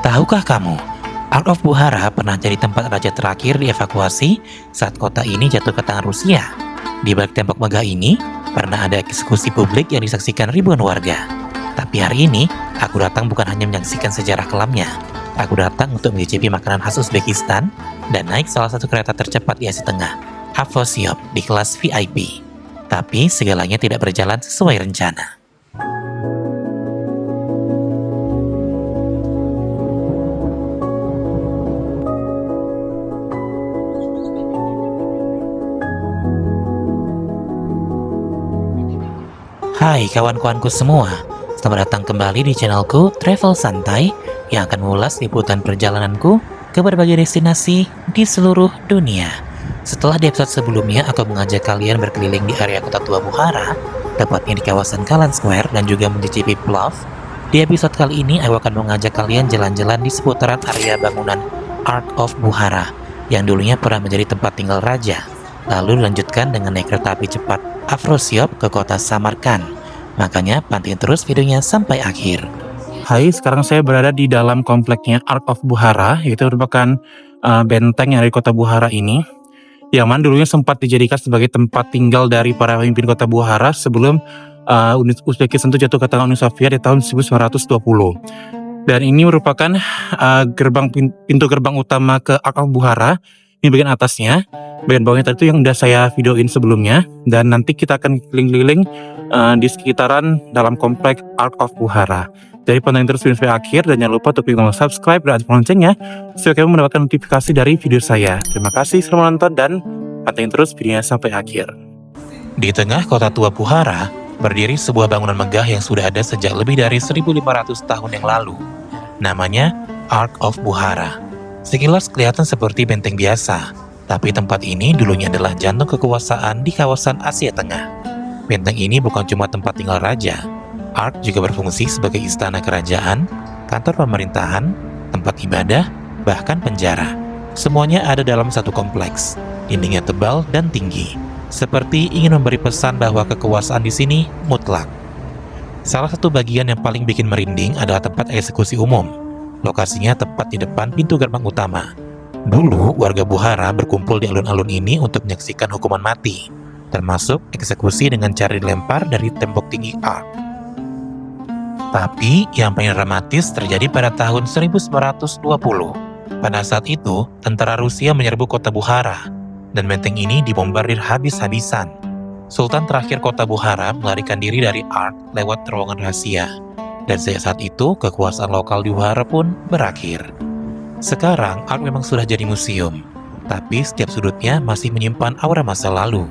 Tahukah kamu, Ark of Bukhara pernah jadi tempat raja terakhir dievakuasi saat kota ini jatuh ke tangan Rusia. Di balik tembok megah ini, pernah ada eksekusi publik yang disaksikan ribuan warga. Tapi hari ini, aku datang bukan hanya menyaksikan sejarah kelamnya. Aku datang untuk mencicipi makanan khas Uzbekistan dan naik salah satu kereta tercepat di Asia Tengah, Afrosiab, di kelas VIP. Tapi segalanya tidak berjalan sesuai rencana. Hai kawan-kawanku semua, selamat datang kembali di channelku Travel Santai yang akan mengulas liputan perjalananku ke berbagai destinasi di seluruh dunia. Setelah di episode sebelumnya aku mengajak kalian berkeliling di area kota tua Bukhara, tepatnya di kawasan Kalan Square dan juga mencicipi Plov. Di episode kali ini aku akan mengajak kalian jalan-jalan di seputaran area bangunan Ark of Bukhara yang dulunya pernah menjadi tempat tinggal raja. Lalu dilanjutkan dengan naik kereta api cepat Afrosiab ke kota Samarkand. Makanya pantengin terus videonya sampai akhir. Hai, sekarang saya berada di dalam kompleknya Ark of Bukhara, yaitu merupakan benteng yang ada di kota Bukhara ini. Yang mana dulunya sempat dijadikan sebagai tempat tinggal dari para pemimpin kota Bukhara sebelum Uzbekistan itu jatuh ke tangan Uni Soviet di tahun 1920. Dan ini merupakan pintu gerbang utama ke Ark of Bukhara. Ini bagian atasnya. Bagian bawahnya tadi itu yang udah saya videoin sebelumnya. Dan nanti kita akan keliling-keliling di sekitaran dalam komplek Ark of Bukhara. Jadi pantengin terus video sampai akhir dan jangan lupa untuk klik tombol subscribe dan aktifkan loncengnya supaya kamu mendapatkan notifikasi dari video saya. Terima kasih sudah menonton dan pantengin terus videonya sampai akhir. Di tengah kota tua Bukhara, berdiri sebuah bangunan megah yang sudah ada sejak lebih dari 1500 tahun yang lalu. Namanya Ark of Bukhara. Sekilas kelihatan seperti benteng biasa, tapi tempat ini dulunya adalah jantung kekuasaan di kawasan Asia Tengah. Benteng ini bukan cuma tempat tinggal raja. Ark juga berfungsi sebagai istana kerajaan, kantor pemerintahan, tempat ibadah, bahkan penjara. Semuanya ada dalam satu kompleks. Dindingnya tebal dan tinggi, seperti ingin memberi pesan bahwa kekuasaan di sini mutlak. Salah satu bagian yang paling bikin merinding adalah tempat eksekusi umum. Lokasinya tepat di depan pintu gerbang utama. Dulu, warga Bukhara berkumpul di alun-alun ini untuk menyaksikan hukuman mati, termasuk eksekusi dengan cara dilempar dari tembok tinggi Ark. Tapi yang paling dramatis terjadi pada tahun 1920. Pada saat itu, tentara Rusia menyerbu kota Bukhara, dan benteng ini dibombardir habis-habisan. Sultan terakhir kota Bukhara melarikan diri dari Ark lewat terowongan rahasia, dan sejak saat itu kekuasaan lokal di Bukhara pun berakhir. Sekarang Ark memang sudah jadi museum, tapi setiap sudutnya masih menyimpan aura masa lalu.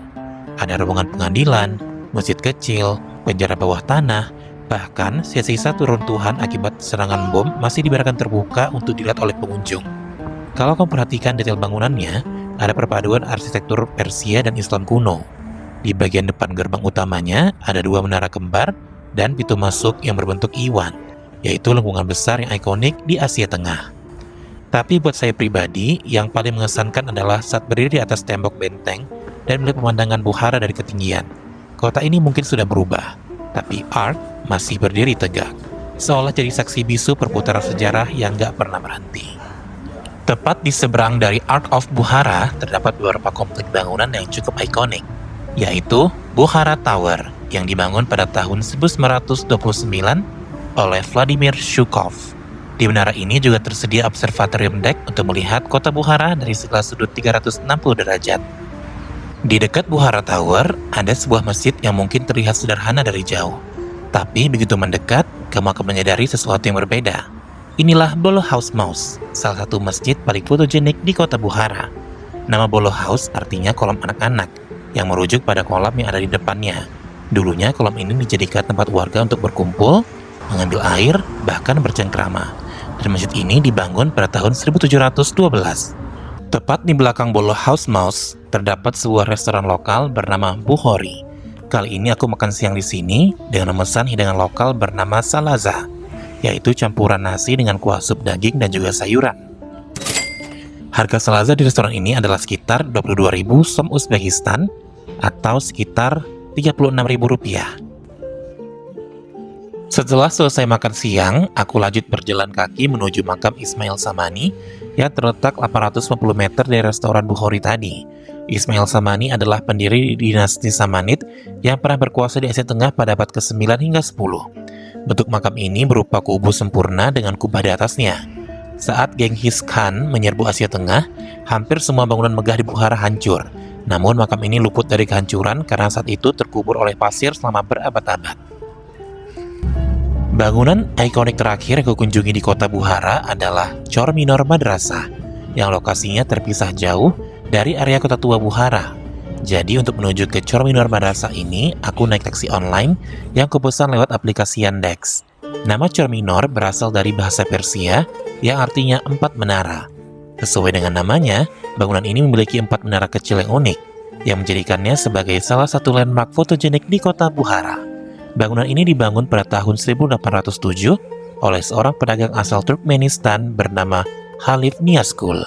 Ada ruangan pengadilan, masjid kecil, penjara bawah tanah, bahkan sisa-sisa runtuhan akibat serangan bom masih dibiarkan terbuka untuk dilihat oleh pengunjung. Kalau kamu perhatikan detail bangunannya, ada perpaduan arsitektur Persia dan Islam kuno. Di bagian depan gerbang utamanya ada dua menara kembar dan pintu masuk yang berbentuk iwan, yaitu lengkungan besar yang ikonik di Asia Tengah. Tapi buat saya pribadi, yang paling mengesankan adalah saat berdiri di atas tembok benteng dan melihat pemandangan Bukhara dari ketinggian. Kota ini mungkin sudah berubah, tapi Ark masih berdiri tegak, seolah jadi saksi bisu perputaran sejarah yang gak pernah berhenti. Tepat di seberang dari Ark of Bukhara terdapat beberapa komplek bangunan yang cukup ikonik, yaitu Bukhara Tower yang dibangun pada tahun 1929 oleh Vladimir Zhukov. Di menara ini juga tersedia observatorium deck untuk melihat kota Bukhara dari segala sudut 360 derajat. Di dekat Bukhara Tower, ada sebuah masjid yang mungkin terlihat sederhana dari jauh. Tapi begitu mendekat, kamu akan menyadari sesuatu yang berbeda. Inilah Bolo House Mosque, salah satu masjid paling fotogenik di kota Bukhara. Nama Bolo House artinya kolam anak-anak, yang merujuk pada kolam yang ada di depannya. Dulunya kolam ini dijadikan tempat warga untuk berkumpul, mengambil air, bahkan bercengkrama. Dan masjid ini dibangun pada tahun 1712. Tepat di belakang Bolo House Mosque, terdapat sebuah restoran lokal bernama Bukhori. Kali ini aku makan siang di sini dengan memesan hidangan lokal bernama salaza, yaitu campuran nasi dengan kuah sup daging dan juga sayuran. Harga salaza di restoran ini adalah sekitar 22.000 som Uzbekistan atau sekitar Rp36.000. Setelah selesai makan siang, aku lanjut berjalan kaki menuju makam Ismail Samani yang terletak 850 meter dari restoran Bukhari tadi. Ismail Samani adalah pendiri dinasti Samanid yang pernah berkuasa di Asia Tengah pada abad ke-9 hingga 10. Bentuk makam ini berupa kubu sempurna dengan kubah di atasnya. Saat Genghis Khan menyerbu Asia Tengah, hampir semua bangunan megah di Bukhara hancur. Namun makam ini luput dari kehancuran karena saat itu terkubur oleh pasir selama berabad-abad. Bangunan ikonik terakhir yang kukunjungi di kota Bukhara adalah Chor Minor Madrasah, yang lokasinya terpisah jauh dari area kota tua Bukhara. Jadi untuk menuju ke Chor Minor Madrasah ini, aku naik taksi online yang kupesan lewat aplikasi Yandex. Nama Chor Minor berasal dari bahasa Persia yang artinya 4 menara. Sesuai dengan namanya, bangunan ini memiliki 4 menara kecil yang unik, yang menjadikannya sebagai salah satu landmark fotogenik di kota Bukhara. Bangunan ini dibangun pada tahun 1807 oleh seorang pedagang asal Turkmenistan bernama Khalif Niaskul.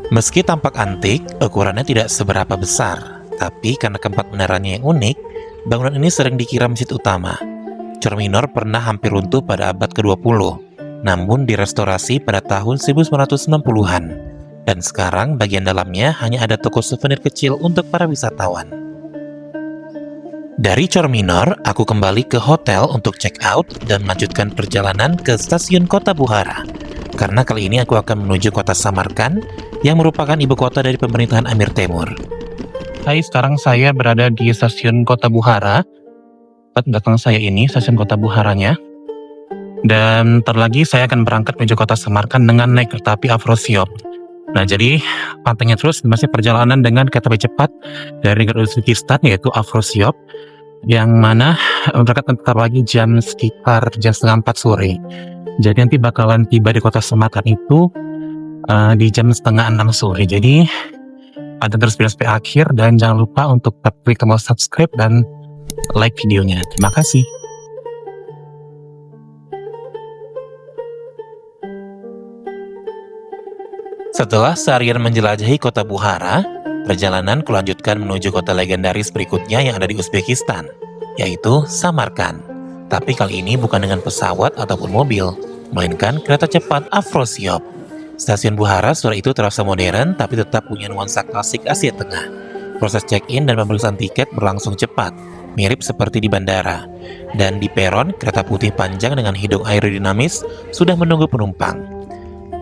Meski tampak antik, ukurannya tidak seberapa besar, tapi karena keempat menaranya yang unik, bangunan ini sering dikira masjid utama. Chor Minor pernah hampir runtuh pada abad ke-20. Namun direstorasi pada tahun 1960-an, dan sekarang bagian dalamnya hanya ada toko souvenir kecil untuk para wisatawan. Dari Chor Minor, aku kembali ke hotel untuk check out dan melanjutkan perjalanan ke stasiun kota Bukhara. Karena kali ini aku akan menuju kota Samarkand yang merupakan ibu kota dari pemerintahan Amir Temur. Hai, sekarang saya berada di stasiun kota Bukhara. Tempat belakang saya ini stasiun kota Bukharanya. Dan ntar lagi saya akan berangkat menuju kota Samarkand dengan naik kereta api Afrosiab. Nah, jadi pantengin terus masih perjalanan dengan kereta api cepat dari negara Uzbekistan yaitu Afrosiab, yang mana berangkat ntar lagi sekitar jam setengah 4 sore. Jadi nanti bakalan tiba di kota Samarkand itu di jam setengah 6 sore. Jadi pantengin terus video sampai akhir dan jangan lupa untuk klik tombol subscribe dan like videonya. Terima kasih. Setelah seharian menjelajahi kota Bukhara, perjalanan kulanjutkan menuju kota legendaris berikutnya yang ada di Uzbekistan, yaitu Samarkand. Tapi kali ini bukan dengan pesawat ataupun mobil, melainkan kereta cepat Afrosiab. Stasiun Bukhara sore itu terasa modern tapi tetap punya nuansa klasik Asia Tengah. Proses check-in dan pemeriksaan tiket berlangsung cepat, mirip seperti di bandara. Dan di peron, kereta putih panjang dengan hidung aerodinamis sudah menunggu penumpang.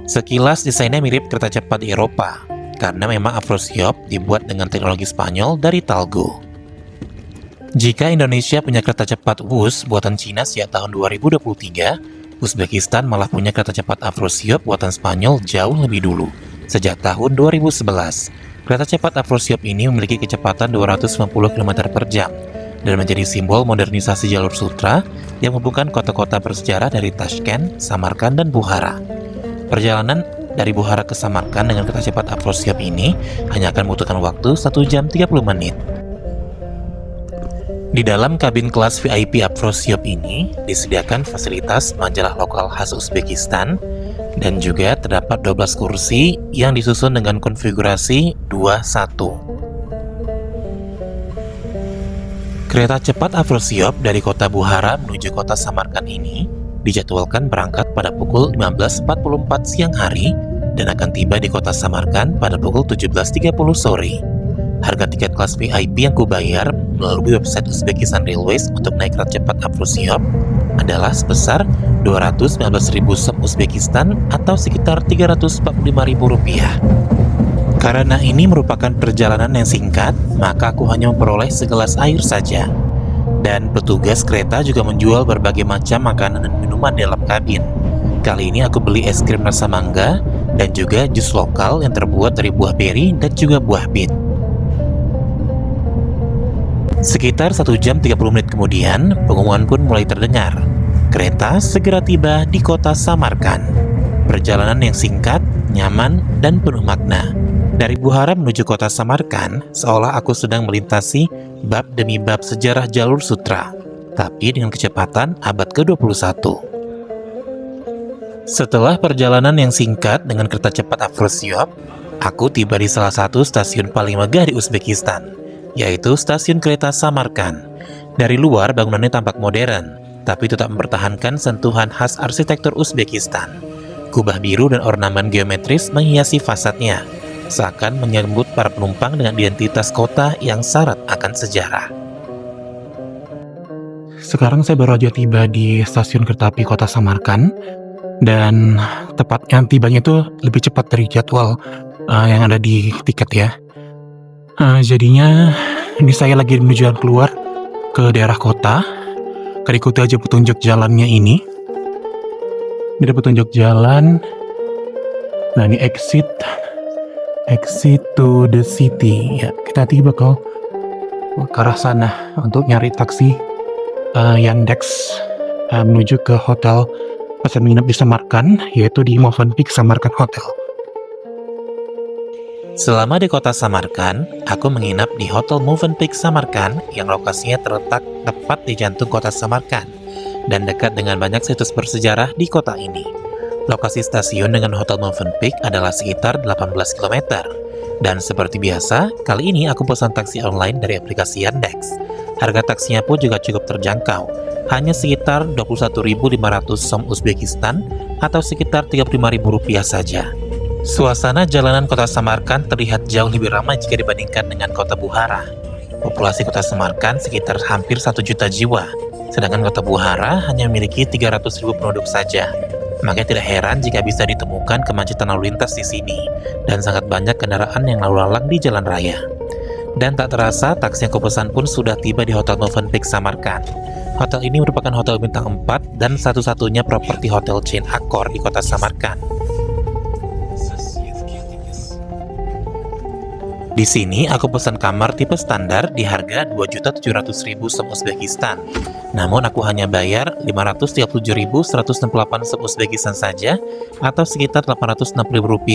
Sekilas desainnya mirip kereta cepat di Eropa, karena memang Afrosiab dibuat dengan teknologi Spanyol dari Talgo. Jika Indonesia punya kereta cepat WUS buatan Cina sejak tahun 2023, Uzbekistan malah punya kereta cepat Afrosiab buatan Spanyol jauh lebih dulu, sejak tahun 2011. Kereta cepat Afrosiab ini memiliki kecepatan 250 km per jam, dan menjadi simbol modernisasi jalur sutra yang menghubungkan kota-kota bersejarah dari Tashkent, Samarkand, dan Bukhara. Perjalanan dari Bukhara ke Samarkand dengan kereta cepat Afrosiab ini hanya akan membutuhkan waktu 1 jam 30 menit. Di dalam kabin kelas VIP Afrosiab ini disediakan fasilitas majalah lokal khas Uzbekistan dan juga terdapat 12 kursi yang disusun dengan konfigurasi 2-1. Kereta cepat Afrosiab dari kota Bukhara menuju kota Samarkand ini dijadwalkan berangkat pada pukul 15.44 siang hari dan akan tiba di kota Samarkand pada pukul 17.30 sore. Harga tiket kelas VIP yang kubayar melalui website Uzbekistan Railways untuk naik kereta cepat Afrosiab adalah sebesar 219.000 sop Uzbekistan atau sekitar Rp345.000. Karena ini merupakan perjalanan yang singkat, maka aku hanya memperoleh segelas air saja. Dan petugas kereta juga menjual berbagai macam makanan dan minuman di dalam kabin. Kali ini aku beli es krim rasa mangga dan juga jus lokal yang terbuat dari buah beri dan juga buah bit. Sekitar 1 jam 30 menit kemudian, pengumuman pun mulai terdengar. Kereta segera tiba di kota Samarkand. Perjalanan yang singkat, nyaman, dan penuh makna. Dari Bukhara menuju kota Samarkand, seolah aku sedang melintasi bab demi bab sejarah jalur sutra, tapi dengan kecepatan abad ke-21. Setelah perjalanan yang singkat dengan kereta cepat Afrosiab, Aku tiba di salah satu stasiun paling megah di Uzbekistan, yaitu stasiun kereta Samarkand. Dari luar bangunannya tampak modern, tapi tetap mempertahankan sentuhan khas arsitektur Uzbekistan. Kubah biru dan ornamen geometris menghiasi fasadnya, seakan menyambut para penumpang dengan identitas kota yang syarat akan sejarah. Sekarang saya baru aja tiba di stasiun kereta api kota Samarkand, dan tepatnya tibanya itu lebih cepat dari jadwal yang ada di tiket ya. Jadinya ini saya lagi menuju jalan keluar ke daerah kota. Kan ikuti aja petunjuk jalannya ini. Ini ada petunjuk jalan. Nah, ini exit to the city. Ya, kita tiba ke arah sana untuk nyari taksi Yandex menuju ke hotel pesan menginap di Samarkand, yaitu di Movenpick Samarkand Hotel. Selama di kota Samarkand, aku menginap di Hotel Movenpick Samarkand yang lokasinya terletak tepat di jantung kota Samarkand dan dekat dengan banyak situs bersejarah di kota ini. Lokasi stasiun dengan Hotel Movenpick adalah sekitar 18 km. Dan seperti biasa, kali ini aku pesan taksi online dari aplikasi Yandex. Harga taksinya pun juga cukup terjangkau, hanya sekitar 21.500 som Uzbekistan atau sekitar Rp35.000 saja. Suasana jalanan kota Samarkand terlihat jauh lebih ramai jika dibandingkan dengan kota Bukhara. Populasi kota Samarkand sekitar hampir 1 juta jiwa, sedangkan kota Bukhara hanya memiliki 300.000 penduduk saja. Makanya tidak heran jika bisa ditemukan kemacetan lalu lintas di sini, dan sangat banyak kendaraan yang lalu lalang di jalan raya. Dan tak terasa, taksi yang kupesan pun sudah tiba di Hotel Movenpick Samarkand. Hotel ini merupakan hotel bintang 4 dan satu-satunya properti hotel chain Accor di kota Samarkand. Di sini aku pesan kamar tipe standar di harga 2.700.000 som Uzbekistan. Namun aku hanya bayar 537.168 som Uzbekistan saja atau sekitar Rp860.000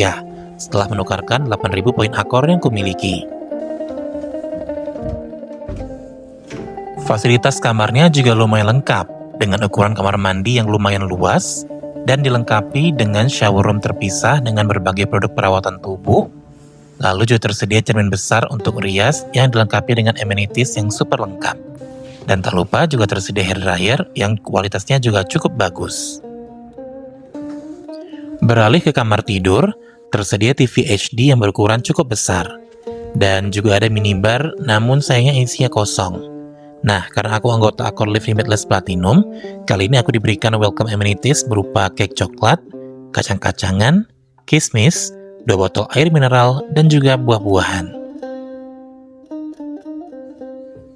setelah menukarkan 8.000 poin Accor yang kumiliki. Fasilitas kamarnya juga lumayan lengkap dengan ukuran kamar mandi yang lumayan luas dan dilengkapi dengan shower room terpisah dengan berbagai produk perawatan tubuh. Lalu juga tersedia cermin besar untuk rias yang dilengkapi dengan amenities yang super lengkap. Dan tak lupa juga tersedia hair dryer yang kualitasnya juga cukup bagus. Beralih ke kamar tidur, tersedia TV HD yang berukuran cukup besar. Dan juga ada minibar, namun sayangnya isinya kosong. Nah, karena aku anggota Accor Live Limitless Platinum, kali ini aku diberikan welcome amenities berupa cake coklat, kacang-kacangan, kismis, 2 botol air mineral, dan juga buah-buahan.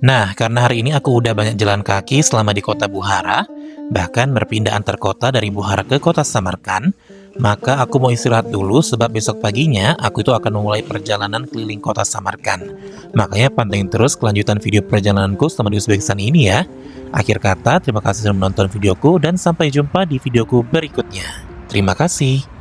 Nah, karena hari ini aku udah banyak jalan kaki selama di kota Bukhara, bahkan berpindah antar kota dari Bukhara ke kota Samarkand, maka aku mau istirahat dulu sebab besok paginya aku itu akan memulai perjalanan keliling kota Samarkand. Makanya pantengin terus kelanjutan video perjalananku selama di Uzbekistan ini ya. Akhir kata, terima kasih sudah menonton videoku dan sampai jumpa di videoku berikutnya. Terima kasih.